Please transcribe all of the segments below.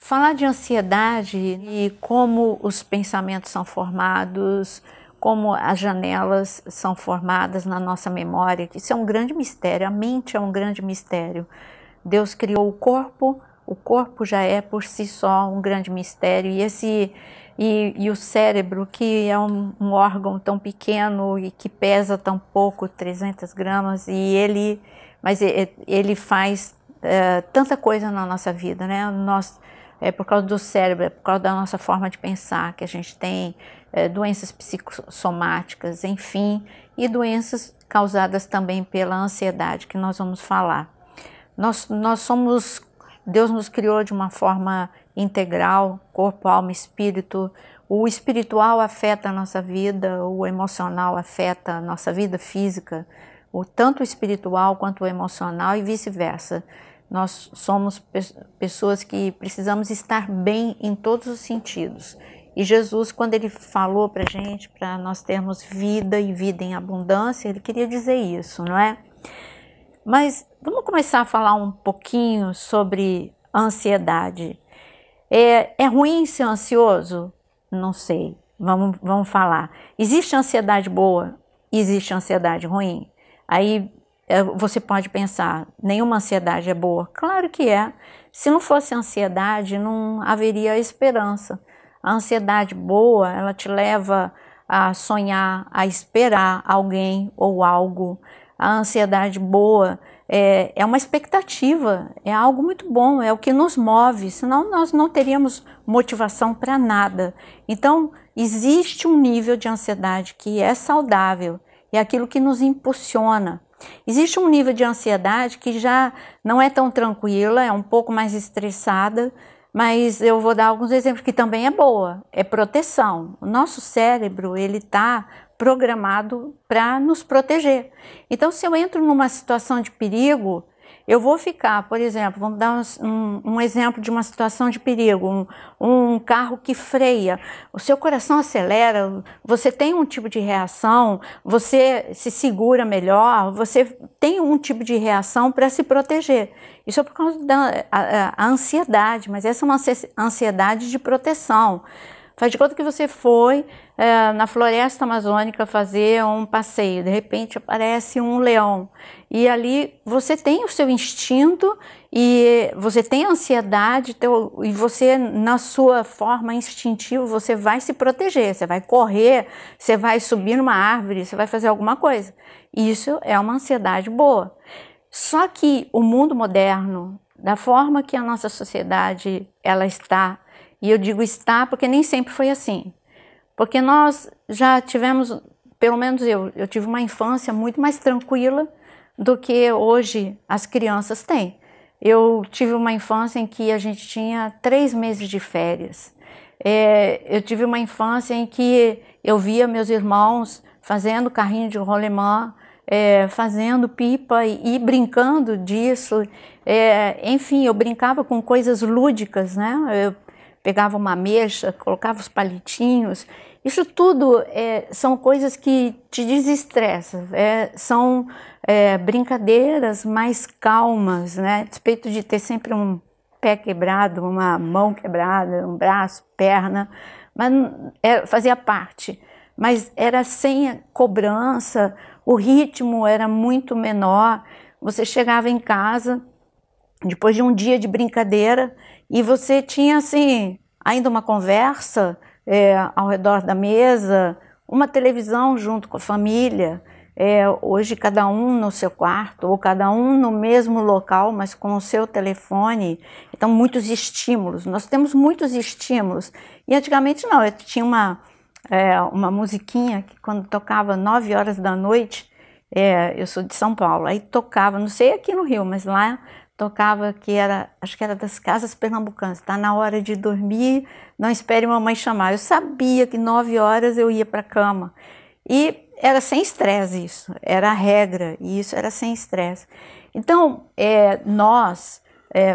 Falar de ansiedade e como os pensamentos são formados, como as janelas são formadas na nossa memória, isso é um grande mistério, a mente é um grande mistério. Deus criou o corpo já é por si só um grande mistério, e o cérebro, que é um órgão tão pequeno e que pesa tão pouco, 300 gramas, mas ele faz tanta coisa na nossa vida, né? É por causa do cérebro, é por causa da nossa forma de pensar, que a gente tem doenças psicossomáticas, enfim, e doenças causadas também pela ansiedade, que nós vamos falar. Deus nos criou de uma forma integral, corpo, alma, espírito. O espiritual afeta a nossa vida, o emocional afeta a nossa vida física, tanto o espiritual quanto o emocional e vice-versa. Nós somos pessoas que precisamos estar bem em todos os sentidos. E Jesus, quando ele falou para a gente, para nós termos vida e vida em abundância, ele queria dizer isso, não é? Mas vamos começar a falar um pouquinho sobre ansiedade. É ruim ser ansioso? Não sei, vamos falar. Existe ansiedade boa? Existe ansiedade ruim? Aí você pode pensar, nenhuma ansiedade é boa. Claro que é. Se não fosse ansiedade, não haveria esperança. A ansiedade boa, ela te leva a sonhar, a esperar alguém ou algo. A ansiedade boa é uma expectativa, é algo muito bom, é o que nos move, senão nós não teríamos motivação para nada. Então, existe um nível de ansiedade que é saudável, é aquilo que nos impulsiona. Existe um nível de ansiedade que já não é tão tranquila, é um pouco mais estressada, mas eu vou dar alguns exemplos que também é boa, é proteção. O nosso cérebro, ele está programado para nos proteger. Então, se eu entro numa situação de perigo, eu vou ficar, por exemplo, vamos dar um exemplo de uma situação de perigo, um carro que freia, o seu coração acelera, você tem um tipo de reação, você se segura melhor, você tem um tipo de reação para se proteger. Isso é por causa da ansiedade, mas essa é uma ansiedade de proteção. Faz de conta que você foi na floresta amazônica fazer um passeio, de repente aparece um leão e ali você tem o seu instinto e você tem ansiedade e você, na sua forma instintiva, você vai se proteger, você vai correr, você vai subir numa árvore, você vai fazer alguma coisa. Isso é uma ansiedade boa. Só que o mundo moderno, da forma que a nossa sociedade ela está, e eu digo está porque nem sempre foi assim. Porque nós já tivemos, pelo menos eu tive uma infância muito mais tranquila do que hoje as crianças têm. Eu tive uma infância em que a gente tinha 3 meses de férias. Eu tive uma infância em que eu via meus irmãos fazendo carrinho de rolemã, fazendo pipa e brincando disso. Enfim, eu brincava com coisas lúdicas, né? Eu pegava uma ameixa, colocava os palitinhos. Isso tudo são coisas que te desestressam, são brincadeiras mais calmas, né? A despeito de ter sempre um pé quebrado, uma mão quebrada, um braço, perna, mas fazia parte. Mas era sem cobrança, o ritmo era muito menor. Você chegava em casa depois de um dia de brincadeira e você tinha assim ainda uma conversa ao redor da mesa, uma televisão junto com a família. Hoje cada um no seu quarto ou cada um no mesmo local, mas com o seu telefone. Então muitos estímulos, nós temos muitos estímulos. E antigamente não, eu tinha uma musiquinha que quando tocava 9 horas da noite, eu sou de São Paulo, aí tocava, não sei aqui no Rio, mas lá tocava acho que era das Casas Pernambucanas, tá na hora de dormir, não espere mamãe chamar. Eu sabia que 9 horas eu ia para a cama. E era sem estresse isso, era a regra, e isso era sem estresse. Então, nós,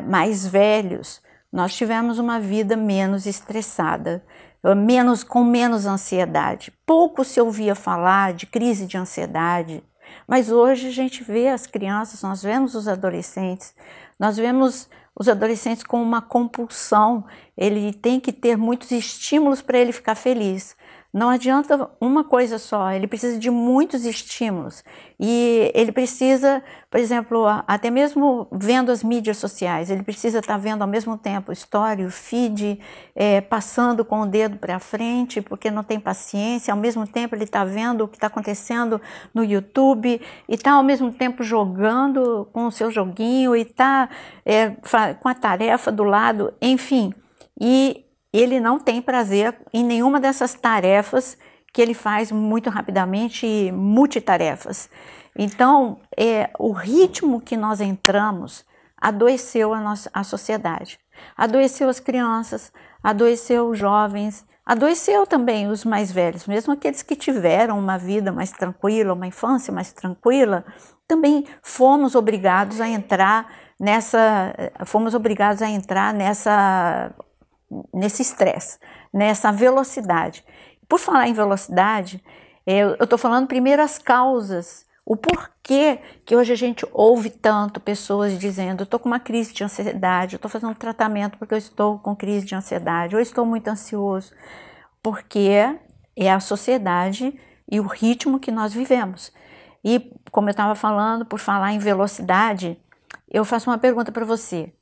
mais velhos, nós tivemos uma vida menos estressada, com menos ansiedade. Pouco se ouvia falar de crise de ansiedade, mas hoje a gente vê as crianças, nós vemos os adolescentes, nós vemos os adolescentes com uma compulsão, ele tem que ter muitos estímulos para ele ficar feliz. Não adianta uma coisa só, ele precisa de muitos estímulos. E ele precisa, por exemplo, até mesmo vendo as mídias sociais, ele precisa estar vendo ao mesmo tempo o story, o feed, passando com o dedo para frente, porque não tem paciência, ao mesmo tempo ele está vendo o que está acontecendo no YouTube, e está ao mesmo tempo jogando com o seu joguinho, e está com a tarefa do lado, enfim. E ele não tem prazer em nenhuma dessas tarefas que ele faz muito rapidamente, multitarefas. Então, o ritmo que nós entramos adoeceu a sociedade, adoeceu as crianças, adoeceu os jovens, adoeceu também os mais velhos, mesmo aqueles que tiveram uma vida mais tranquila, uma infância mais tranquila, também fomos obrigados a entrar nesse estresse, nessa velocidade. Por falar em velocidade, eu estou falando primeiro as causas, o porquê que hoje a gente ouve tanto pessoas dizendo: eu estou com uma crise de ansiedade, eu estou fazendo um tratamento porque eu estou com crise de ansiedade, ou estou muito ansioso, porque é a sociedade e o ritmo que nós vivemos. E como eu estava falando, por falar em velocidade, eu faço uma pergunta para você,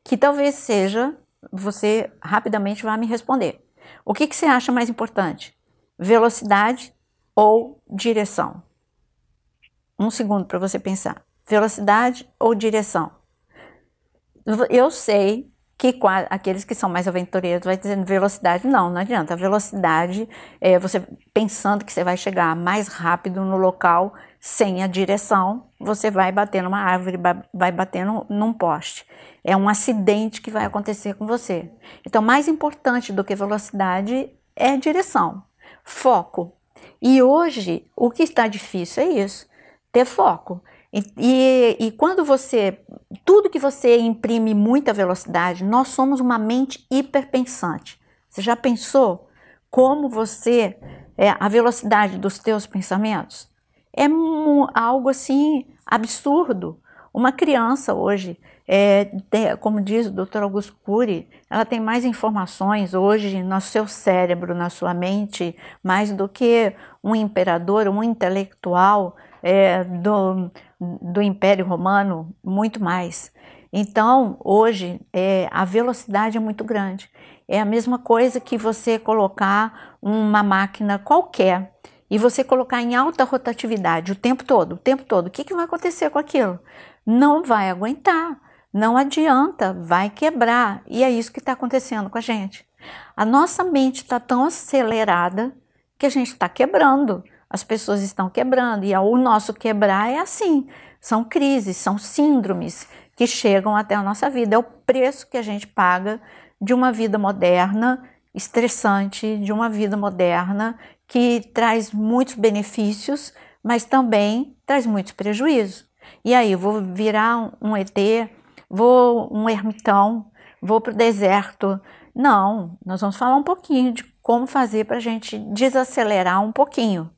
que talvez seja, você rapidamente vai me responder. O que você acha mais importante? Velocidade ou direção? Um segundo para você pensar. Velocidade ou direção? Eu sei que aqueles que são mais aventureiros vai dizendo velocidade. Não adianta. A velocidade é você pensando que você vai chegar mais rápido no local, sem a direção, você vai bater numa árvore, vai bater num poste. É um acidente que vai acontecer com você. Então, mais importante do que velocidade é direção, foco. E hoje, o que está difícil é isso, ter foco. E quando tudo que você imprime muita velocidade, nós somos uma mente hiperpensante. Você já pensou como a velocidade dos teus pensamentos? É algo assim absurdo. Uma criança hoje, como diz o Dr. Augusto Cury, ela tem mais informações hoje no seu cérebro, na sua mente, mais do que um imperador, um intelectual do Império Romano, muito mais. Então, hoje, a velocidade é muito grande. É a mesma coisa que você colocar uma máquina qualquer e você colocar em alta rotatividade o tempo todo. O que vai acontecer com aquilo? Não vai aguentar, não adianta, vai quebrar. E é isso que está acontecendo com a gente. A nossa mente está tão acelerada que a gente está quebrando. As pessoas estão quebrando e o nosso quebrar é assim. São crises, são síndromes que chegam até a nossa vida. É o preço que a gente paga de uma vida moderna, estressante, de uma vida moderna que traz muitos benefícios, mas também traz muitos prejuízos. E aí, eu vou virar um ET, um ermitão, vou para o deserto. Não, nós vamos falar um pouquinho de como fazer para a gente desacelerar um pouquinho.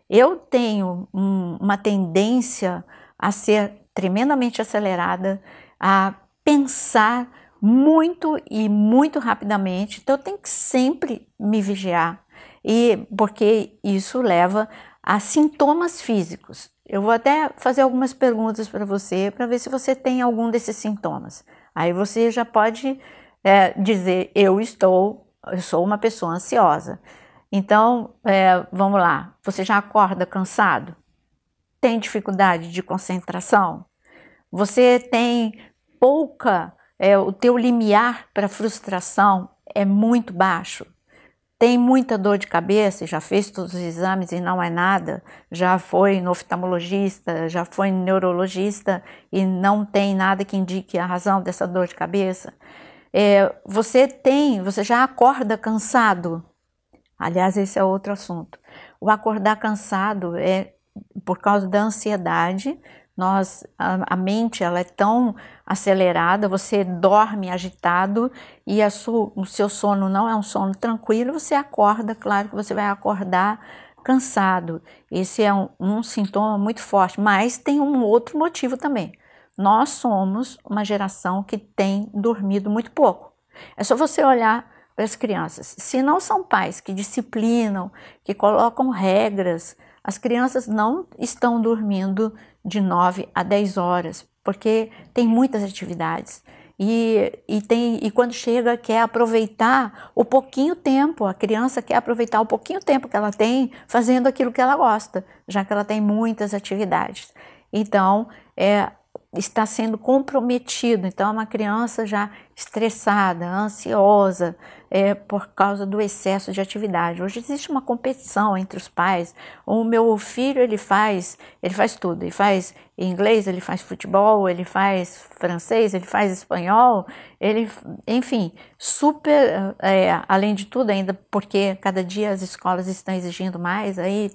Eu tenho uma tendência a ser tremendamente acelerada, a pensar muito e muito rapidamente, então eu tenho que sempre me vigiar, porque isso leva a sintomas físicos. Eu vou até fazer algumas perguntas para você, para ver se você tem algum desses sintomas. Aí você já pode dizer, eu sou uma pessoa ansiosa. Então, vamos lá, você já acorda cansado? Tem dificuldade de concentração? Você tem o teu limiar para frustração é muito baixo? Tem muita dor de cabeça, já fez todos os exames e não é nada, já foi no oftalmologista, já foi no neurologista e não tem nada que indique a razão dessa dor de cabeça? Você já acorda cansado? Aliás, esse é outro assunto. O acordar cansado é por causa da ansiedade. A mente ela é tão acelerada, você dorme agitado e o seu sono não é um sono tranquilo, você acorda, claro que você vai acordar cansado. Esse é um sintoma muito forte, mas tem um outro motivo também. nós somos uma geração que tem dormido muito pouco. É só você olhar para as crianças. Se não são pais que disciplinam, que colocam regras, as crianças não estão dormindo de 9 a 10 horas, porque tem muitas atividades. E quando chega, quer aproveitar o pouquinho tempo, a criança quer aproveitar o pouquinho tempo que ela tem fazendo aquilo que ela gosta, já que ela tem muitas atividades. Então, está sendo comprometido. Então, é uma criança já estressada, ansiosa, por causa do excesso de atividade. Hoje existe uma competição entre os pais. O meu filho, ele faz tudo. Ele faz inglês, ele faz futebol, ele faz francês, ele faz espanhol, enfim, super, além de tudo ainda, porque cada dia as escolas estão exigindo mais, aí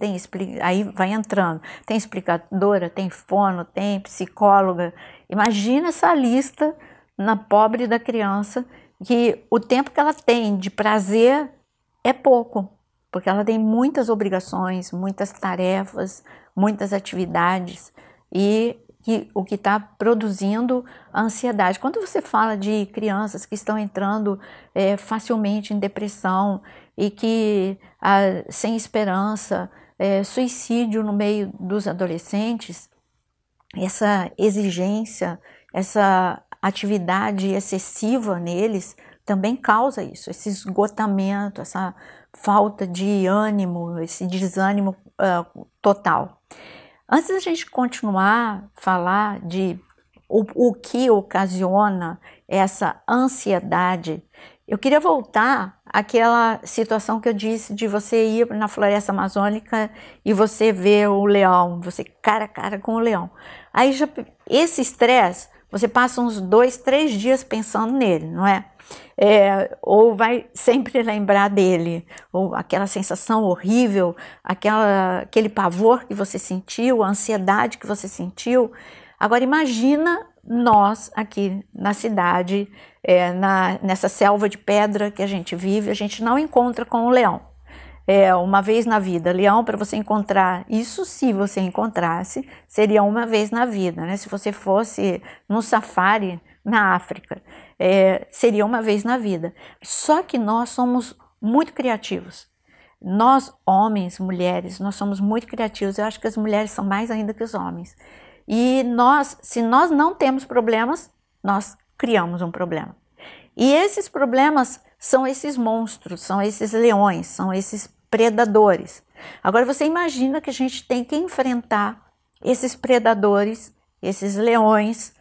vai entrando, tem explicadora, tem fono, tem psicóloga. Imagina essa lista na pobre da criança, que o tempo que ela tem de prazer é pouco, porque ela tem muitas obrigações, muitas tarefas, muitas atividades, e o que está produzindo a ansiedade. Quando você fala de crianças que estão entrando facilmente em depressão e que sem esperança, suicídio no meio dos adolescentes, essa exigência, essa atividade excessiva neles também causa isso, esse esgotamento, essa falta de ânimo, esse desânimo total. Antes da gente continuar a falar de o que ocasiona essa ansiedade, eu queria voltar àquela situação que eu disse de você ir na floresta amazônica e você ver o leão, você cara a cara com o leão. Aí esse estresse, você passa uns 2, 3 dias pensando nele, não é? Ou vai sempre lembrar dele, ou aquela sensação horrível, aquele pavor que você sentiu, a ansiedade que você sentiu. Agora imagina nós aqui na cidade, nessa selva de pedra que a gente vive, a gente não encontra com o leão. Uma vez na vida, leão, para você encontrar, isso se você encontrasse, seria uma vez na vida, né? Se você fosse no safari na África, seria uma vez na vida. Só que nós somos muito criativos. Nós, homens, mulheres, nós somos muito criativos. Eu acho que as mulheres são mais ainda que os homens. E se nós não temos problemas, nós criamos um problema. E esses problemas são esses monstros, são esses leões, são esses predadores. Agora você imagina que a gente tem que enfrentar esses predadores, esses leões,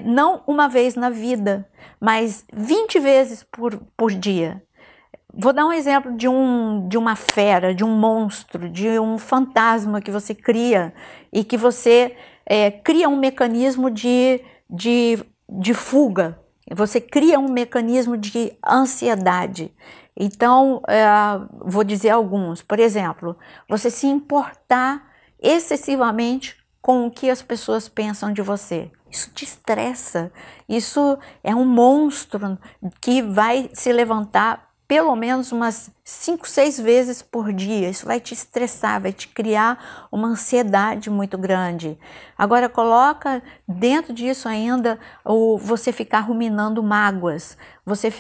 não uma vez na vida, mas 20 vezes por dia. Vou dar um exemplo de uma fera, de um monstro, de um fantasma que você cria e que você cria um mecanismo de fuga. Você cria um mecanismo de ansiedade. Então, vou dizer alguns. Por exemplo, você se importar excessivamente com o que as pessoas pensam de você. Isso te estressa. Isso é um monstro que vai se levantar pelo menos umas 5, 6 vezes por dia. Isso vai te estressar, vai te criar uma ansiedade muito grande. Agora coloca dentro disso ainda você ficar ruminando mágoas, você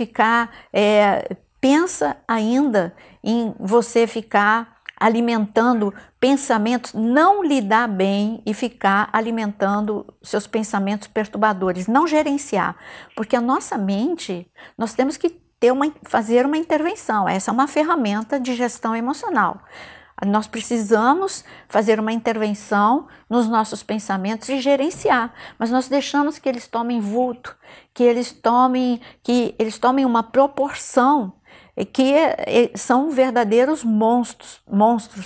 pensa ainda em você ficar alimentando pensamentos, não lidar bem e ficar alimentando seus pensamentos perturbadores, não gerenciar, porque a nossa mente, nós temos que fazer uma intervenção. Essa é uma ferramenta de gestão emocional. Nós precisamos fazer uma intervenção nos nossos pensamentos e gerenciar, mas nós deixamos que eles tomem vulto, que eles tomem uma proporção, que são verdadeiros monstros,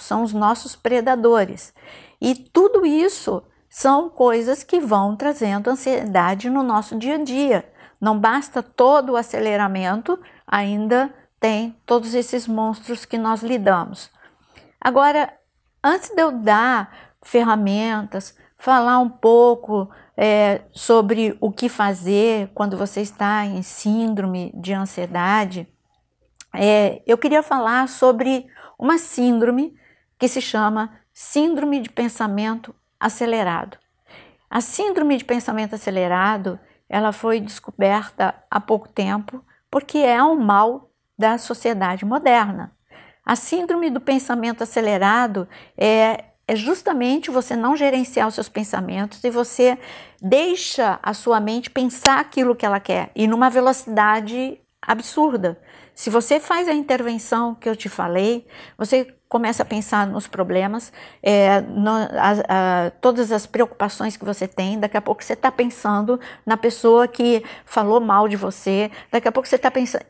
são os nossos predadores. E tudo isso são coisas que vão trazendo ansiedade no nosso dia a dia. Não basta todo o aceleramento, ainda tem todos esses monstros que nós lidamos. Agora, antes de eu dar ferramentas, falar um pouco sobre o que fazer quando você está em síndrome de ansiedade, eu queria falar sobre uma síndrome que se chama síndrome de pensamento acelerado. A síndrome de pensamento acelerado, ela foi descoberta há pouco tempo porque é um mal da sociedade moderna. A síndrome do pensamento acelerado é justamente você não gerenciar os seus pensamentos e você deixa a sua mente pensar aquilo que ela quer e numa velocidade absurda. Se você faz a intervenção que eu te falei, você começa a pensar nos problemas, todas as preocupações que você tem. Daqui a pouco você está pensando na pessoa que falou mal de você, daqui a pouco você está pensando,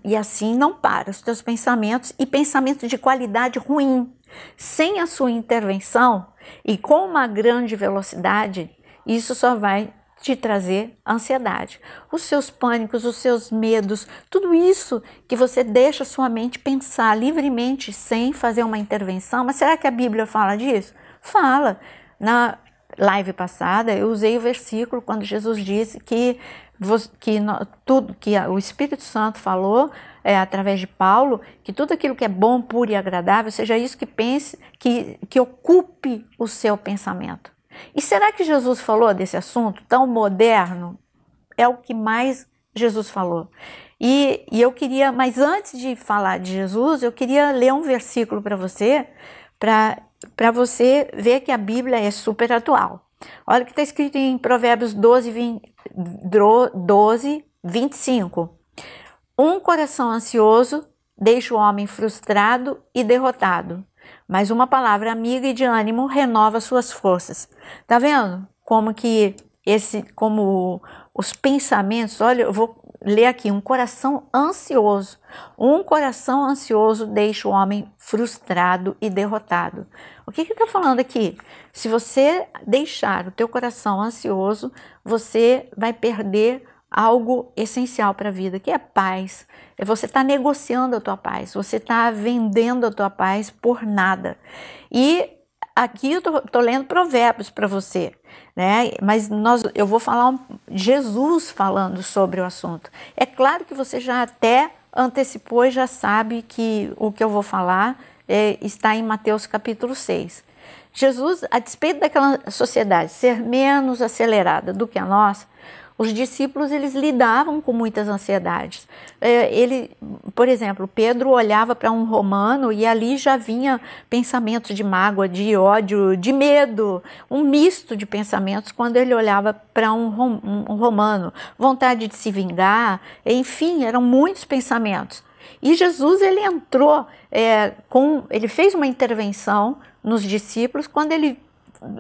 e assim não para, os seus pensamentos, e pensamentos de qualidade ruim. Sem a sua intervenção e com uma grande velocidade, isso só vai te trazer ansiedade. Os seus pânicos, os seus medos, tudo isso que você deixa sua mente pensar livremente sem fazer uma intervenção. Mas será que a Bíblia fala disso? Fala. Na live passada eu usei o versículo quando Jesus disse que tudo que o Espírito Santo falou através de Paulo, que tudo aquilo que é bom, puro e agradável, seja isso que pense, que ocupe o seu pensamento. E será que Jesus falou desse assunto tão moderno? É o que mais Jesus falou. E eu queria, mas antes de falar de Jesus, eu queria ler um versículo para você ver que a Bíblia é super atual. Olha o que está escrito em Provérbios 12:25. Um coração ansioso deixa o homem frustrado e derrotado, mas uma palavra amiga e de ânimo renova suas forças. Tá vendo como os pensamentos, olha, eu vou ler aqui, um coração ansioso deixa o homem frustrado e derrotado. O que está falando aqui? Se você deixar o teu coração ansioso, você vai perder algo essencial para a vida, que é paz. Você está negociando a tua paz, você está vendendo a tua paz por nada. E aqui eu tô lendo Provérbios para você, né? Mas eu vou falar Jesus falando sobre o assunto. É claro que você já até antecipou e já sabe que o que eu vou falar está em Mateus capítulo 6. Jesus, a despeito daquela sociedade ser menos acelerada do que a nossa, os discípulos, eles lidavam com muitas ansiedades. Por exemplo, Pedro olhava para um romano e ali já vinha pensamentos de mágoa, de ódio, de medo, um misto de pensamentos quando ele olhava para um romano, vontade de se vingar, enfim, eram muitos pensamentos. E Jesus, ele entrou, ele fez uma intervenção nos discípulos quando ele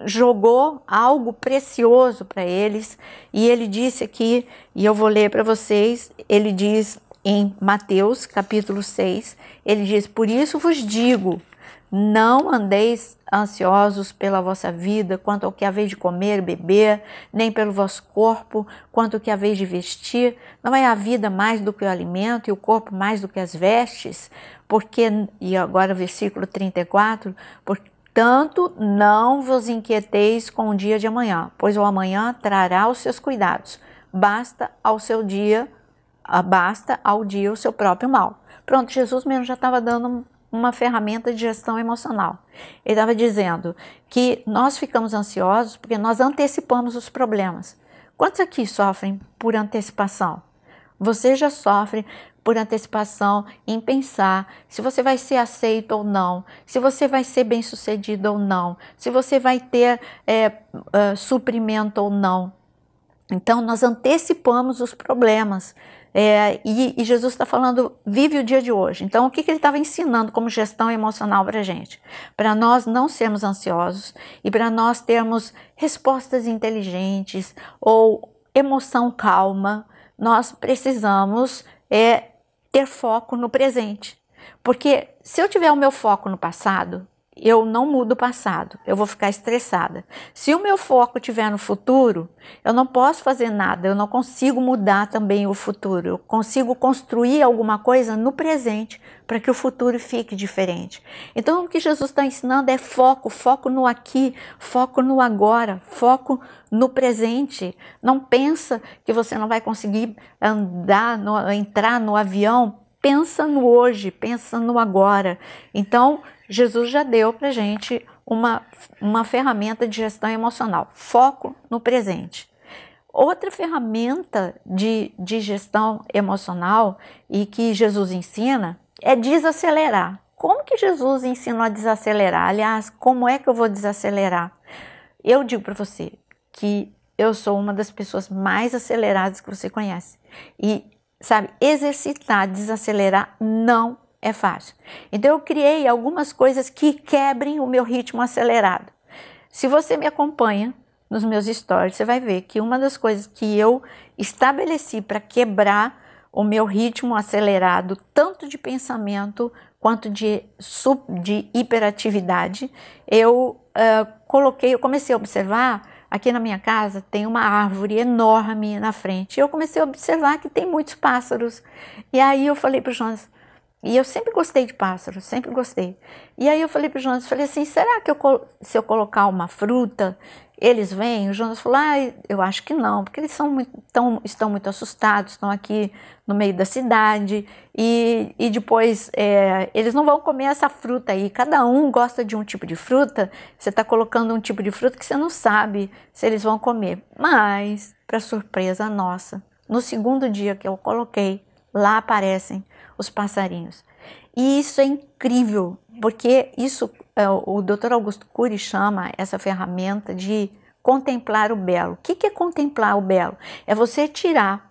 jogou algo precioso para eles, e ele disse aqui, e eu vou ler para vocês, ele diz em Mateus capítulo 6, ele diz: por isso vos digo, não andeis ansiosos pela vossa vida, quanto ao que haveis de comer e beber, nem pelo vosso corpo, quanto ao que haveis de vestir. Não é a vida mais do que o alimento e o corpo mais do que as vestes? E agora versículo 34, portanto, não vos inquieteis com o dia de amanhã, pois o amanhã trará os seus cuidados. Basta ao dia o seu próprio mal. Pronto, Jesus mesmo já estava dando uma ferramenta de gestão emocional. Ele estava dizendo que nós ficamos ansiosos porque nós antecipamos os problemas. Quantos aqui sofrem por antecipação? Você já sofre por antecipação em pensar se você vai ser aceito ou não, se você vai ser bem-sucedido ou não, se você vai ter suprimento ou não. Então, nós antecipamos os problemas. E Jesus está falando, vive o dia de hoje. Então, o que ele estava ensinando como gestão emocional para a gente? Para nós não sermos ansiosos e para nós termos respostas inteligentes ou emoção calma, nós precisamos ter foco no presente. Porque se eu tiver o meu foco no passado, eu não mudo o passado, eu vou ficar estressada. Se o meu foco estiver no futuro, eu não posso fazer nada, eu não consigo mudar também o futuro. Eu consigo construir alguma coisa no presente para que o futuro fique diferente. Então o que Jesus está ensinando é foco no aqui, foco no agora, foco no presente. Não pensa que você não vai conseguir entrar no avião. Pensa no hoje, pensa no agora. Então, Jesus já deu para a gente uma ferramenta de gestão emocional. Foco no presente. Outra ferramenta de gestão emocional e que Jesus ensina é desacelerar. Como que Jesus ensinou a desacelerar? Aliás, como é que eu vou desacelerar? Eu digo para você que eu sou uma das pessoas mais aceleradas que você conhece. E, sabe, exercitar, desacelerar não é fácil. Então eu criei algumas coisas que quebrem o meu ritmo acelerado. Se você me acompanha nos meus stories, você vai ver que uma das coisas que eu estabeleci para quebrar o meu ritmo acelerado, tanto de pensamento quanto de hiperatividade, eu comecei a observar, aqui na minha casa tem uma árvore enorme na frente, eu comecei a observar que tem muitos pássaros, e aí eu falei para o Jonas, e eu sempre gostei de pássaros, sempre gostei. E aí eu falei para o Jonas, falei assim, será que se eu colocar uma fruta, eles vêm? O Jonas falou, eu acho que não, porque eles estão muito assustados, estão aqui no meio da cidade, e depois eles não vão comer essa fruta aí. Cada um gosta de um tipo de fruta, você está colocando um tipo de fruta que você não sabe se eles vão comer. Mas, para surpresa nossa, no segundo dia que eu coloquei, lá aparecem os passarinhos. E isso é incrível, porque isso o Dr. Augusto Cury chama essa ferramenta de contemplar o belo. O que é contemplar o belo? É você tirar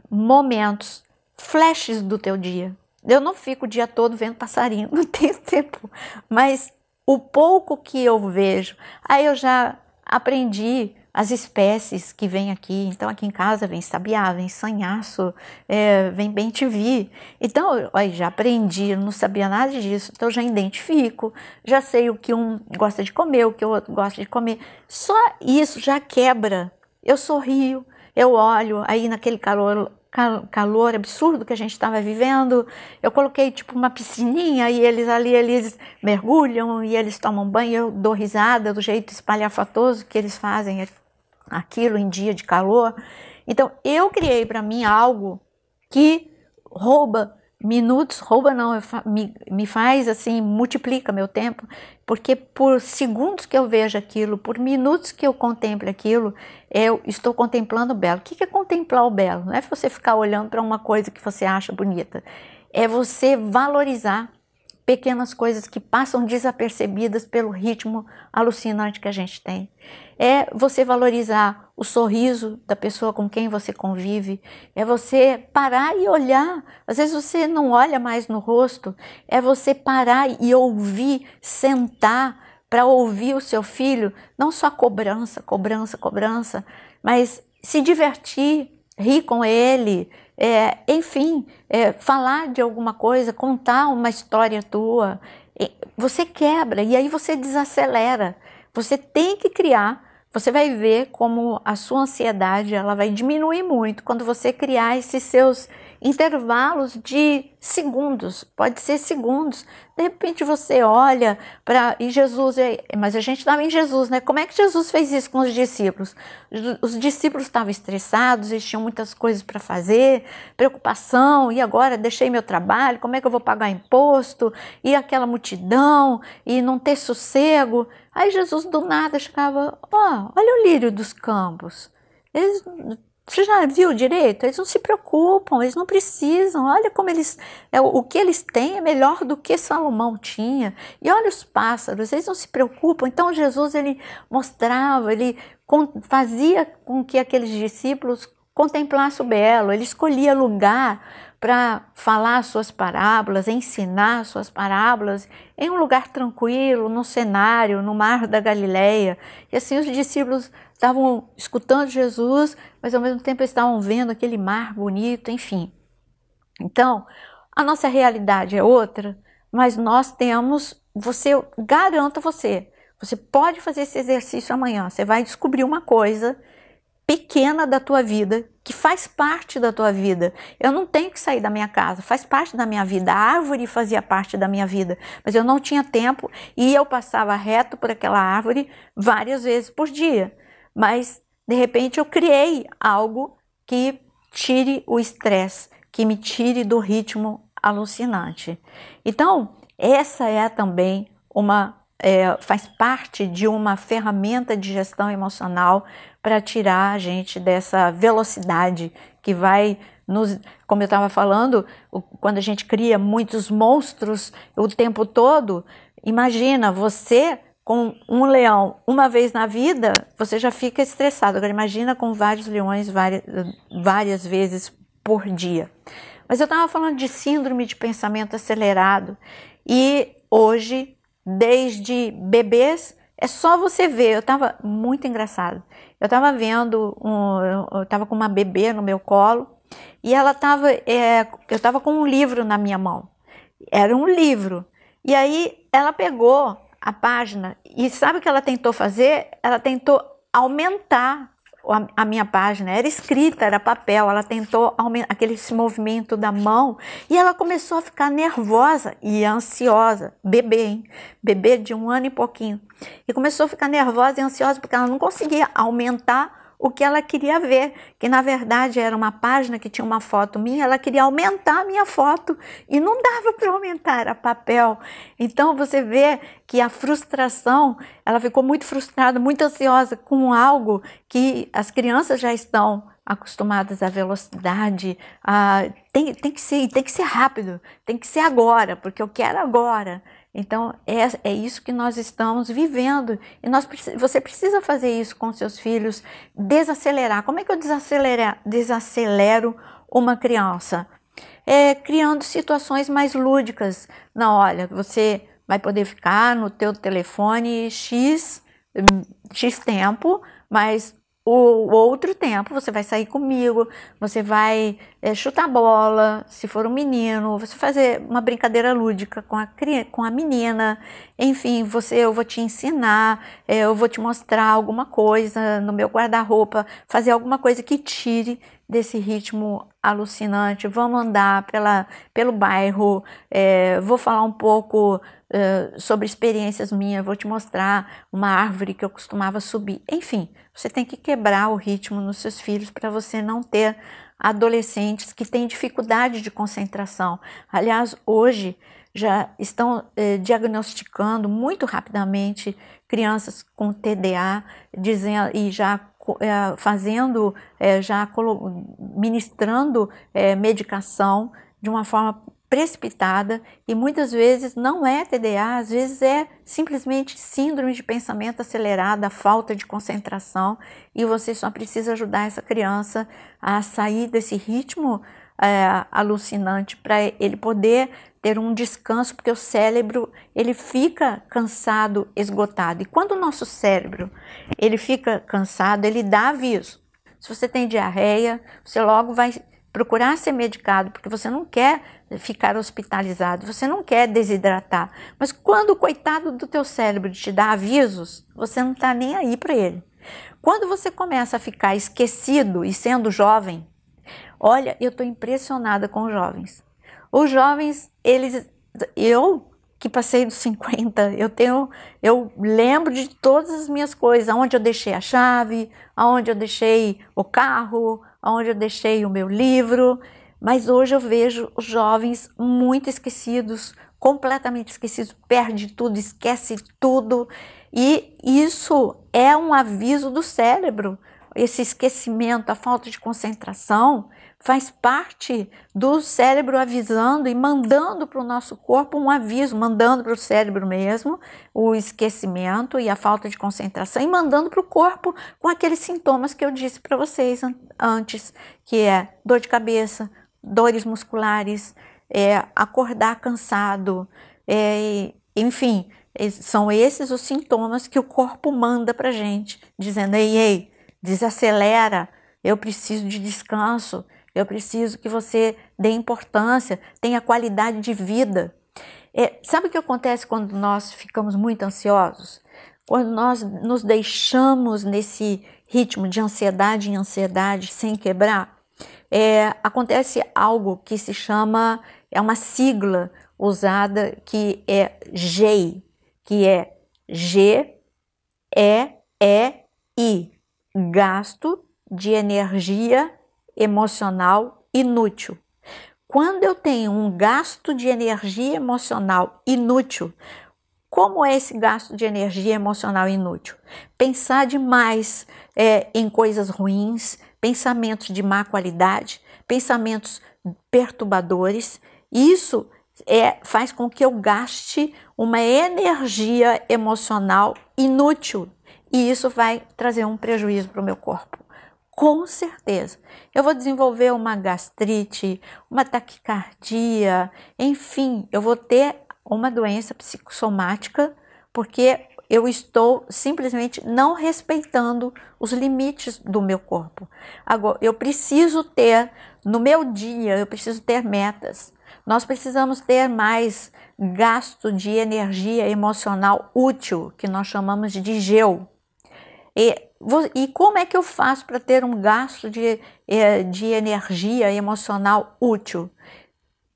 momentos, flashes do teu dia. Eu não fico o dia todo vendo passarinho, não tenho tempo, mas o pouco que eu vejo, aí eu já aprendi as espécies que vêm aqui. Então aqui em casa vem sabiá, vem sanhaço, vem bem-te-vi. Então eu já aprendi, eu não sabia nada disso, então eu já identifico, já sei o que um gosta de comer, o que o outro gosta de comer. Só isso já quebra. Eu sorrio, eu olho, aí naquele calor absurdo que a gente estava vivendo, eu coloquei tipo uma piscininha e eles mergulham e eles tomam banho, eu dou risada do jeito espalhafatoso que eles fazem aquilo em dia de calor. Então eu criei para mim algo que rouba minutos, rouba não, me faz assim, multiplica meu tempo, porque por segundos que eu vejo aquilo, por minutos que eu contemplo aquilo, eu estou contemplando o belo. O que é contemplar o belo? Não é você ficar olhando para uma coisa que você acha bonita, é você valorizar pequenas coisas que passam desapercebidas pelo ritmo alucinante que a gente tem. É você valorizar o sorriso da pessoa com quem você convive, é você parar e olhar. Às vezes você não olha mais no rosto, é você parar e ouvir, sentar para ouvir o seu filho, não só cobrança, mas se divertir, rir com ele, enfim, falar de alguma coisa, contar uma história tua. Você quebra e aí você desacelera. Você tem que criar. Você vai ver como a sua ansiedade ela vai diminuir muito quando você criar esses seus intervalos de segundos, pode ser segundos. De repente você olha para e Jesus, mas a gente estava em Jesus, né? Como é que Jesus fez isso com os discípulos? Os discípulos estavam estressados, eles tinham muitas coisas para fazer, preocupação, e agora deixei meu trabalho, como é que eu vou pagar imposto? E aquela multidão, e não ter sossego. Aí Jesus do nada chegava, olha o lírio dos campos. Você já viu direito? Eles não se preocupam, eles não precisam. Olha como o que eles têm é melhor do que Salomão tinha. E olha os pássaros, eles não se preocupam. Então Jesus ele mostrava, ele fazia com que aqueles discípulos contemplassem o belo. Ele escolhia lugar para falar suas parábolas, ensinar suas parábolas em um lugar tranquilo, no cenário, no mar da Galileia. E assim os discípulos estavam escutando Jesus, mas ao mesmo tempo estavam vendo aquele mar bonito, enfim. Então, a nossa realidade é outra, mas nós temos, garanto você pode fazer esse exercício amanhã, você vai descobrir uma coisa pequena da tua vida, que faz parte da tua vida. Eu não tenho que sair da minha casa, faz parte da minha vida. A árvore fazia parte da minha vida, mas eu não tinha tempo e eu passava reto por aquela árvore várias vezes por dia. Mas, de repente, eu criei algo que tire o estresse, que me tire do ritmo alucinante. Então, essa é também uma faz parte de uma ferramenta de gestão emocional para tirar a gente dessa velocidade que vai nos, como eu estava falando, quando a gente cria muitos monstros o tempo todo, imagina você com um leão uma vez na vida, você já fica estressado. Agora imagina com vários leões várias vezes por dia. Mas eu estava falando de síndrome de pensamento acelerado e hoje, desde bebês, é só você ver. Eu estava muito engraçado. Eu estava vendo, eu estava com uma bebê no meu colo e ela estava, eu estava com um livro na minha mão. Era um livro. E aí ela pegou a página e sabe o que ela tentou fazer? Ela tentou aumentar a minha página, era escrita, era papel, ela tentou aumentar aquele movimento da mão e ela começou a ficar nervosa e ansiosa, bebê, hein? Bebê de 1 ano e pouquinho, e começou a ficar nervosa e ansiosa porque ela não conseguia aumentar o que ela queria ver, que na verdade era uma página que tinha uma foto minha, ela queria aumentar a minha foto e não dava para aumentar, era papel. Então você vê que a frustração, ela ficou muito frustrada, muito ansiosa com algo que as crianças já estão acostumadas à velocidade, tem que ser rápido, tem que ser agora, porque eu quero agora. Então, é isso que nós estamos vivendo. E você precisa fazer isso com seus filhos, desacelerar. Como é que eu desacelero uma criança? Criando situações mais lúdicas. Não, olha, você vai poder ficar no teu telefone X tempo, mas o outro tempo você vai sair comigo, você vai chutar bola, se for um menino, você fazer uma brincadeira lúdica com a menina, enfim, eu vou te ensinar, eu vou te mostrar alguma coisa no meu guarda-roupa, fazer alguma coisa que tire desse ritmo alucinante. Vamos andar pelo bairro, vou falar um pouco sobre experiências minhas, vou te mostrar uma árvore que eu costumava subir. Enfim, você tem que quebrar o ritmo nos seus filhos para você não ter adolescentes que têm dificuldade de concentração. Aliás, hoje já estão diagnosticando muito rapidamente crianças com TDA, e já fazendo, ministrando medicação de uma forma precipitada, e muitas vezes não é TDA, às vezes é simplesmente síndrome de pensamento acelerado, a falta de concentração, e você só precisa ajudar essa criança a sair desse ritmo alucinante para ele poder ter um descanso, porque o cérebro ele fica cansado, esgotado, e quando o nosso cérebro ele fica cansado, ele dá aviso. Se você tem diarreia, você logo vai procurar ser medicado, porque você não quer ficar hospitalizado, você não quer desidratar. Mas quando o coitado do teu cérebro te dá avisos, você não está nem aí para ele. Quando você começa a ficar esquecido e sendo jovem, olha, eu estou impressionada com os jovens. Os jovens, eu que passei dos 50, eu lembro de todas as minhas coisas, aonde eu deixei a chave, aonde eu deixei o carro, aonde eu deixei o meu livro, mas hoje eu vejo os jovens muito esquecidos, completamente esquecidos, perde tudo, esquece tudo, e isso é um aviso do cérebro. Esse esquecimento, a falta de concentração, faz parte do cérebro avisando e mandando para o nosso corpo um aviso, mandando para o cérebro mesmo o esquecimento e a falta de concentração, e mandando para o corpo com aqueles sintomas que eu disse para vocês antes, que é dor de cabeça, dores musculares, acordar cansado, enfim, são esses os sintomas que o corpo manda para a gente, dizendo: ei, desacelera, eu preciso de descanso, eu preciso que você dê importância, tenha qualidade de vida. Sabe o que acontece quando nós ficamos muito ansiosos? Quando nós nos deixamos nesse ritmo de ansiedade em ansiedade sem quebrar, acontece algo que se chama, é uma sigla usada que é GEI, que é G-E-E-I, gasto de energia emocional inútil. Quando eu tenho um gasto de energia emocional inútil, como é esse gasto de energia emocional inútil? Pensar demais em coisas ruins, pensamentos de má qualidade, pensamentos perturbadores. Isso faz com que eu gaste uma energia emocional inútil e isso vai trazer um prejuízo para o meu corpo. Com certeza. Eu vou desenvolver uma gastrite, uma taquicardia, enfim, eu vou ter uma doença psicossomática porque eu estou simplesmente não respeitando os limites do meu corpo. Agora, eu preciso ter, no meu dia, eu preciso ter metas. Nós precisamos ter mais gasto de energia emocional útil, que nós chamamos de GEO. E como é que eu faço para ter um gasto de energia emocional útil?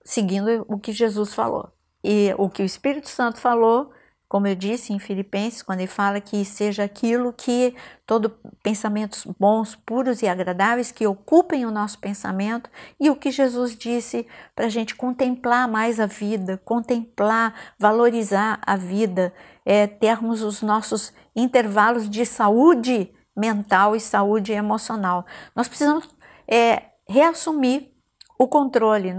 Seguindo o que Jesus falou. E o que o Espírito Santo falou, como eu disse em Filipenses, quando ele fala que seja aquilo que todos pensamentos bons, puros e agradáveis que ocupem o nosso pensamento, e o que Jesus disse para a gente contemplar mais a vida, contemplar, valorizar a vida, termos os nossos intervalos de saúde mental e saúde emocional. Nós precisamos reassumir o controle,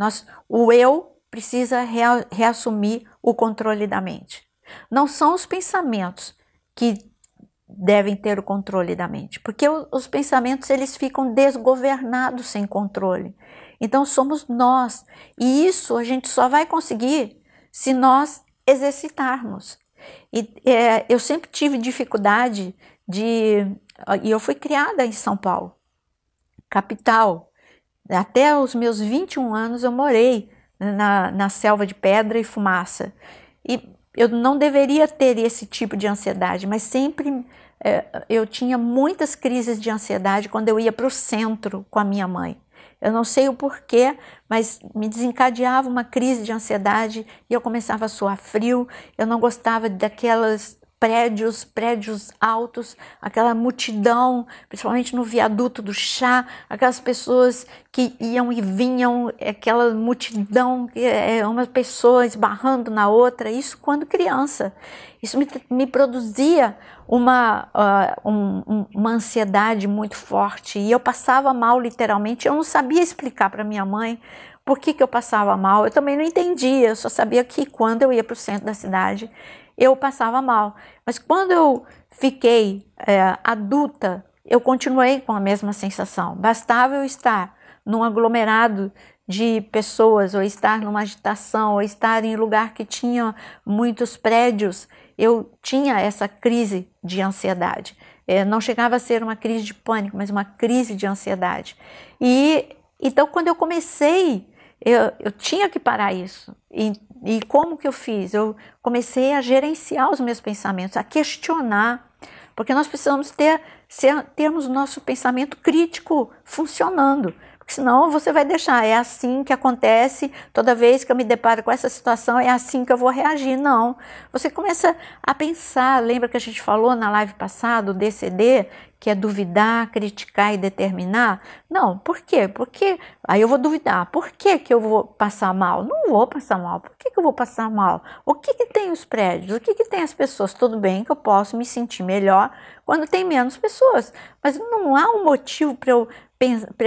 o eu precisa reassumir o controle da mente. Não são os pensamentos que devem ter o controle da mente, porque os pensamentos eles ficam desgovernados sem controle. Então somos nós, e isso a gente só vai conseguir se nós exercitarmos. E eu sempre tive dificuldade e eu fui criada em São Paulo, capital. Até os meus 21 anos eu morei na selva de pedra e fumaça. E eu não deveria ter esse tipo de ansiedade, mas sempre eu tinha muitas crises de ansiedade quando eu ia para o centro com a minha mãe. Eu não sei o porquê, mas me desencadeava uma crise de ansiedade e eu começava a suar frio. Eu não gostava daquelas prédios altos, aquela multidão, principalmente no viaduto do chá, aquelas pessoas que iam e vinham, aquela multidão, uma pessoa esbarrando na outra, isso quando criança. Isso me produzia uma ansiedade muito forte e eu passava mal literalmente, eu não sabia explicar para minha mãe por que eu passava mal, eu também não entendia, eu só sabia que quando eu ia para o centro da cidade, eu passava mal. Mas quando eu fiquei adulta, eu continuei com a mesma sensação. Bastava eu estar num aglomerado de pessoas, ou estar numa agitação, ou estar em lugar que tinha muitos prédios, eu tinha essa crise de ansiedade. Não chegava a ser uma crise de pânico, mas uma crise de ansiedade. E então, quando eu comecei, eu tinha que parar isso. E como que eu fiz? Eu comecei a gerenciar os meus pensamentos, a questionar, porque nós precisamos termos o nosso pensamento crítico funcionando, porque senão você vai deixar, é assim que acontece, toda vez que eu me deparo com essa situação, é assim que eu vou reagir. Não, você começa a pensar, lembra que a gente falou na live passada, o DCD, que é duvidar, criticar e determinar? Não, por quê? Porque aí eu vou duvidar. Por que que eu vou passar mal? Não vou passar mal. Por que que eu vou passar mal? O que que tem os prédios? O que que tem as pessoas? Tudo bem que eu posso me sentir melhor quando tem menos pessoas, mas não há um motivo para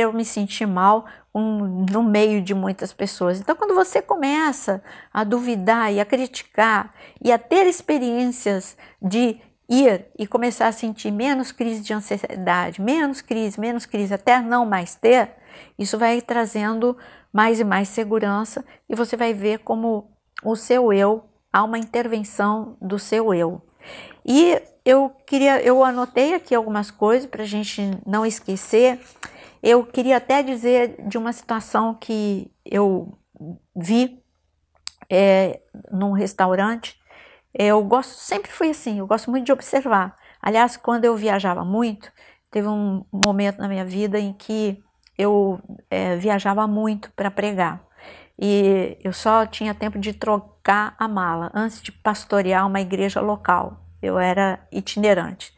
eu me sentir mal no meio de muitas pessoas. Então, quando você começa a duvidar e a criticar e a ter experiências de ir e começar a sentir menos crise de ansiedade, menos crise, até não mais ter, isso vai trazendo mais e mais segurança e você vai ver como o seu eu, há uma intervenção do seu eu. E eu anotei aqui algumas coisas para a gente não esquecer. Eu queria até dizer de uma situação que eu vi num restaurante. Sempre fui assim, eu gosto muito de observar. Aliás, quando eu viajava muito, teve um momento na minha vida em que eu viajava muito para pregar. E eu só tinha tempo de trocar a mala antes de pastorear uma igreja local. Eu era itinerante.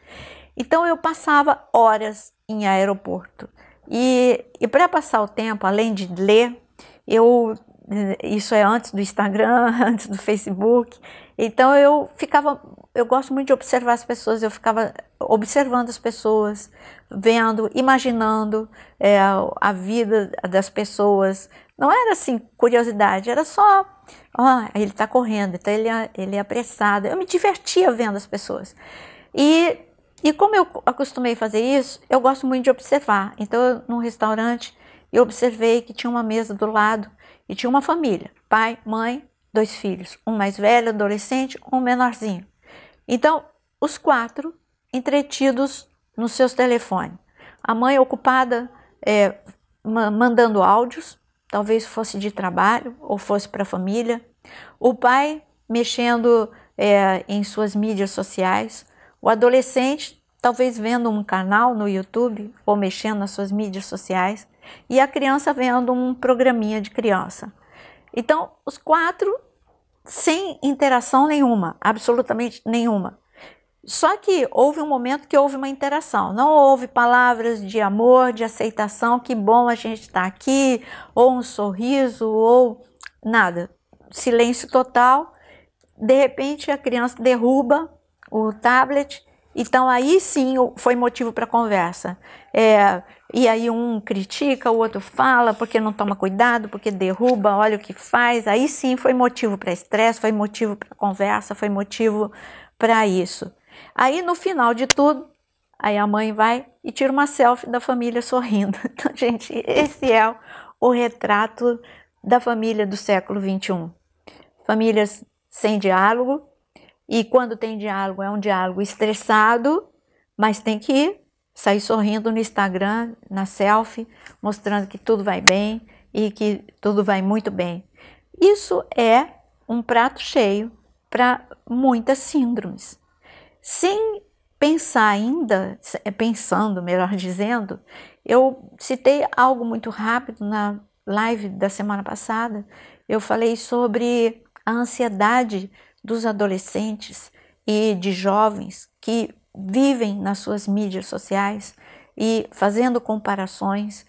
Então eu passava horas em aeroporto. E para passar o tempo, além de ler, eu Isso é antes do Instagram, antes do Facebook. Então eu gosto muito de observar as pessoas, eu ficava observando as pessoas, vendo, imaginando a vida das pessoas. Não era assim curiosidade, era só, ele está correndo, então ele é apressado. Eu me divertia vendo as pessoas. E como eu acostumei fazer isso, eu gosto muito de observar. Então, num restaurante, eu observei que tinha uma mesa do lado e tinha uma família, pai, mãe, 2 filhos, um mais velho, adolescente, um menorzinho. Então, os 4 entretidos nos seus telefones. A mãe ocupada mandando áudios, talvez fosse de trabalho ou fosse para a família. O pai mexendo em suas mídias sociais. O adolescente talvez vendo um canal no YouTube ou mexendo nas suas mídias sociais. E a criança vendo um programinha de criança. Então, os 4 sem interação nenhuma, absolutamente nenhuma. Só que houve um momento que houve uma interação, não houve palavras de amor, de aceitação, que bom a gente está aqui, ou um sorriso, ou nada. Silêncio total, de repente a criança derruba o tablet, então aí sim foi motivo para conversa. E aí um critica, o outro fala, porque não toma cuidado, porque derruba, olha o que faz. Aí sim foi motivo para estresse, foi motivo para conversa, foi motivo para isso. Aí no final de tudo, aí a mãe vai e tira uma selfie da família sorrindo. Então, gente, esse é o retrato da família do século XXI. Famílias sem diálogo, e quando tem diálogo é um diálogo estressado, mas tem que sair sorrindo no Instagram, na selfie, mostrando que tudo vai bem e que tudo vai muito bem. Isso é um prato cheio para muitas síndromes. Sem pensar ainda, pensando, melhor dizendo, eu citei algo muito rápido na live da semana passada. Eu falei sobre a ansiedade dos adolescentes e de jovens que vivem nas suas mídias sociais e fazendo comparações,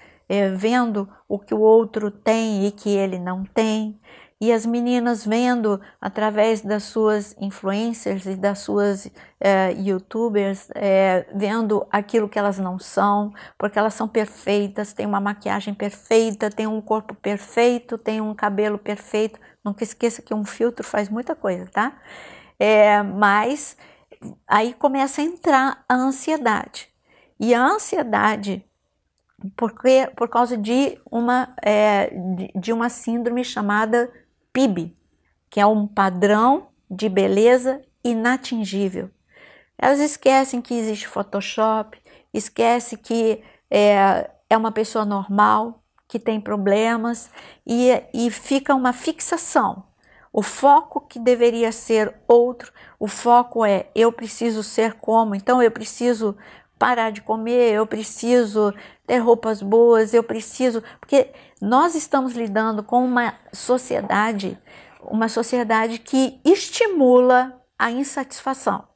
vendo o que o outro tem e que ele não tem, e as meninas vendo através das suas influencers e das suas youtubers, vendo aquilo que elas não são, porque elas são perfeitas, têm uma maquiagem perfeita, têm um corpo perfeito, têm um cabelo perfeito. Nunca esqueça que um filtro faz muita coisa, tá? Mas aí começa a entrar a ansiedade. E a ansiedade, por causa de uma síndrome chamada PIB, que é um padrão de beleza inatingível. Elas esquecem que existe Photoshop, esquecem que é uma pessoa normal, que tem problemas, e fica uma fixação. O foco que deveria ser outro, o foco é eu preciso ser como, então eu preciso parar de comer, eu preciso ter roupas boas, eu preciso... Porque nós estamos lidando com uma sociedade que estimula a insatisfação.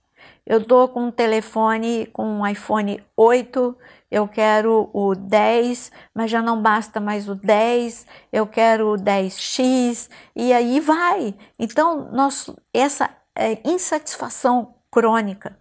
Eu estou com um telefone, com um iPhone 8, eu quero o 10, mas já não basta mais o 10, eu quero o 10X, e aí vai. Então, essa insatisfação crônica,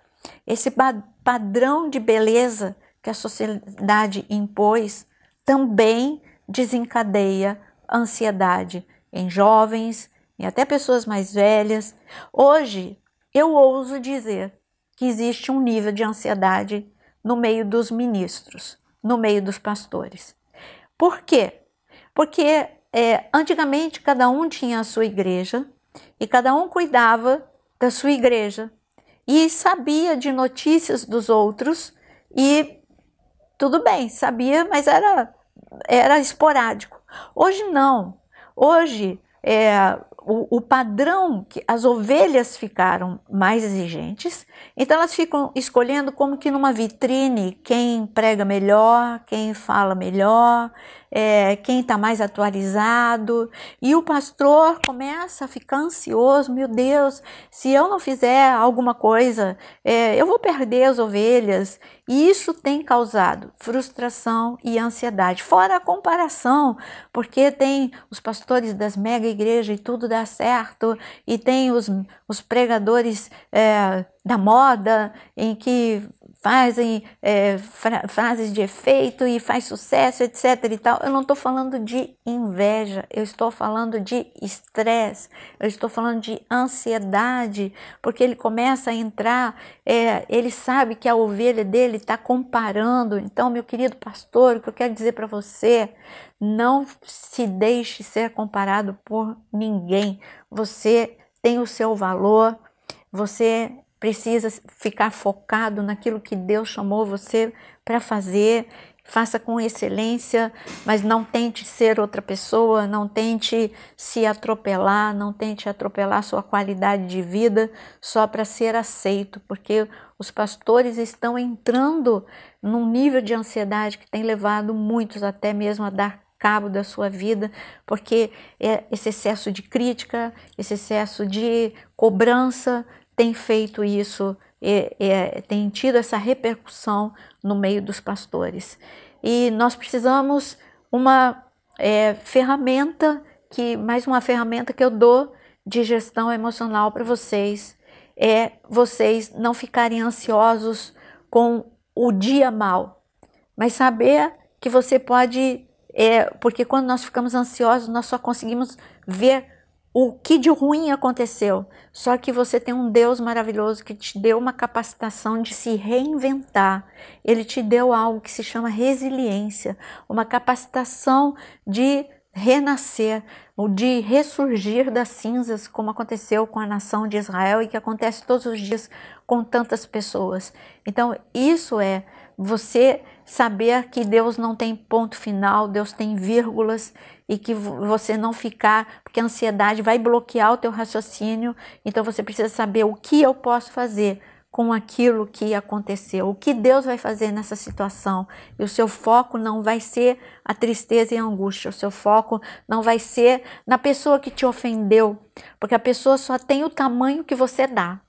esse padrão de beleza que a sociedade impôs, também desencadeia ansiedade em jovens e até pessoas mais velhas. Hoje, eu ouso dizer que existe um nível de ansiedade no meio dos ministros, no meio dos pastores. Por quê? Porque antigamente cada um tinha a sua igreja e cada um cuidava da sua igreja e sabia de notícias dos outros e tudo bem, sabia, mas era esporádico. Hoje não. Hoje o padrão, que as ovelhas ficaram mais exigentes, então elas ficam escolhendo como que numa vitrine quem prega melhor, quem fala melhor, quem está mais atualizado, e o pastor começa a ficar ansioso, meu Deus, se eu não fizer alguma coisa, eu vou perder as ovelhas, e isso tem causado frustração e ansiedade, fora a comparação, porque tem os pastores das mega igrejas e tudo dá certo, e tem os pregadores da moda, em que fazem frases de efeito e faz sucesso, etc e tal. Eu não estou falando de inveja, eu estou falando de estresse, eu estou falando de ansiedade, porque ele começa a entrar, ele sabe que a ovelha dele está comparando. Então, meu querido pastor, o que eu quero dizer para você, não se deixe ser comparado por ninguém. Você tem o seu valor, você precisa ficar focado naquilo que Deus chamou você para fazer. Faça com excelência, mas não tente ser outra pessoa, não tente se atropelar, não tente atropelar sua qualidade de vida só para ser aceito, porque os pastores estão entrando num nível de ansiedade que tem levado muitos até mesmo a dar cabo da sua vida, porque esse excesso de crítica, esse excesso de cobrança tem feito isso, tem tido essa repercussão no meio dos pastores. E nós precisamos uma ferramenta, mais uma ferramenta que eu dou de gestão emocional para vocês, vocês não ficarem ansiosos com o dia mal, mas saber que você pode, porque quando nós ficamos ansiosos, nós só conseguimos ver o que de ruim aconteceu. Só que você tem um Deus maravilhoso que te deu uma capacitação de se reinventar. Ele te deu algo que se chama resiliência, uma capacitação de renascer, de ressurgir das cinzas, como aconteceu com a nação de Israel e que acontece todos os dias com tantas pessoas. Então, isso é você saber que Deus não tem ponto final, Deus tem vírgulas, e que você não ficar, porque a ansiedade vai bloquear o teu raciocínio. Então você precisa saber o que eu posso fazer com aquilo que aconteceu, o que Deus vai fazer nessa situação. E o seu foco não vai ser a tristeza e a angústia, o seu foco não vai ser na pessoa que te ofendeu, porque a pessoa só tem o tamanho que você dá,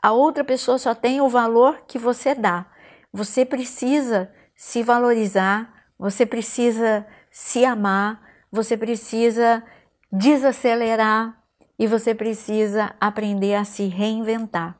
a outra pessoa só tem o valor que você dá. Você precisa se valorizar, você precisa se amar, você precisa desacelerar e você precisa aprender a se reinventar.